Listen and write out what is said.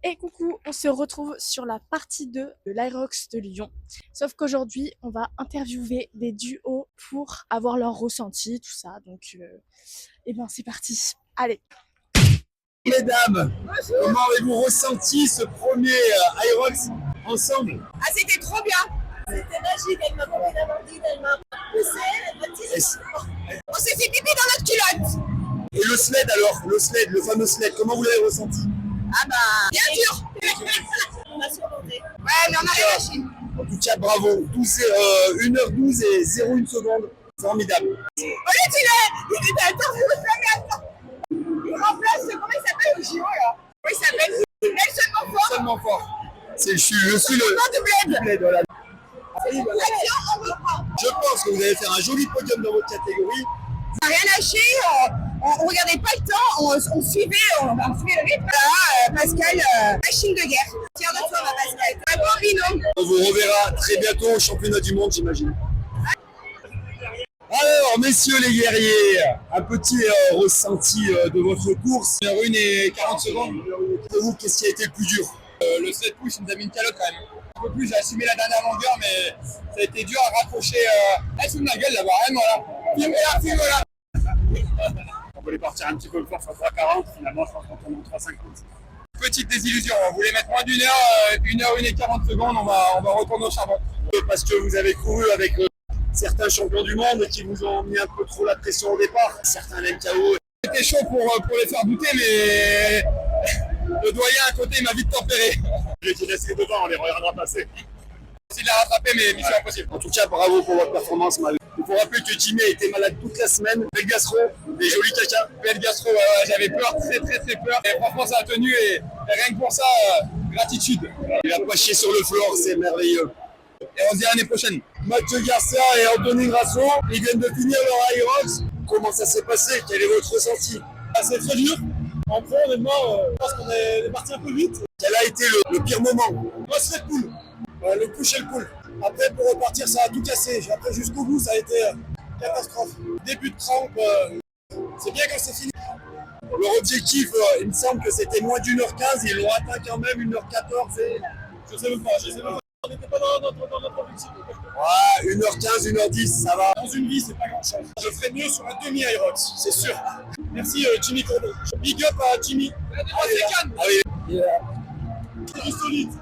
Et coucou, on se retrouve sur la partie 2 de l'Aerox de Lyon. Sauf qu'aujourd'hui, on va interviewer des duos pour avoir leur ressenti, tout ça. Donc, c'est parti. Allez. Mesdames, comment avez-vous ressenti ce premier Aerox ensemble? Ah, c'était trop bien. C'était magique, elle m'a compris d'abordine, elle m'a poussé, elle m'a tiré. On s'est fait pipi dans notre culotte. Et le sled alors, le fameux sled, comment vous l'avez ressenti? Ah bah, bien dur. On a surmonté. Ouais, mais on a relâché. En tout cas, bravo, 1h12 et 0,1 seconde, formidable. Il était interviewé, il remplace, comment il s'appelle au JO là? Comment il s'appelle? Nelson Montfort. Seulement fort. Je suis le du bled. Voilà. Action, Je pense que vous allez faire un joli podium dans votre catégorie. on n'a rien lâché, on regardait pas le temps, on suivait le rythme. Là, Pascal, machine de guerre. Tiens de toi, ma Pascal. Un bon binôme. On vous reverra très bientôt au championnat du monde, j'imagine. Alors, messieurs les guerriers, un petit ressenti de votre course. 1h01 et 40 secondes. Pour vous, qu'est-ce qui a été le plus dur? Le sled push, il nous a mis une calotte quand même. Un peu plus, j'ai assumé la dernière longueur, mais ça a été dur à raccrocher. Elle se fout de ma gueule là-bas, hein, voilà. Filme-la. On voulait partir un petit peu fort sur 3,40, finalement je pense qu'on tombe en 3,50. Petite désillusion, on voulait mettre moins d'une heure, 1h01 et 40 secondes, on va retourner au charbon. Parce que vous avez couru avec certains champions du monde qui vous ont mis un peu trop la pression au départ. Certains l'MKO. C'était chaud pour les faire douter, mais le doyen à côté m'a vite tempéré. J'ai été laissé devant, on les regardera passer. J'ai de la rattraper, mais mission impossible. En tout cas, bravo pour votre performance. Il faut rappeler que Jimmy a été malade toute la semaine. Belle gastro, des jolis caca. Belle gastro, j'avais peur, très peur. Et franchement, ça a tenu et rien que pour ça, gratitude. Il a pas chié sur le floor, c'est merveilleux. Et on se dit à l'année prochaine. Mathieu Garcia et Anthony Grasso, ils viennent de finir leur Aerox. Comment ça s'est passé? Quel est votre ressenti? C'est très dur. En pro, honnêtement, je pense qu'on est parti un peu vite. Quel a été le pire moment? Moi, c'est cool. Le push et le pull. Après, pour repartir, ça a tout cassé. Après, jusqu'au bout, ça a été catastrophe. Début de crampe, c'est bien quand c'est fini. Leur objectif, il me semble que c'était moins d'1h15. Ils l'ont atteint quand même 1h14. Je sais même pas. On n'était pas dans notre objectif. Ouais, 1h15, 1h10, ça va. Dans une vie, c'est pas grand-chose. Je ferais mieux sur un demi-Aerox, c'est sûr. Merci Jimmy Courneau. Big up à Jimmy. Ah oui. C'est du solide.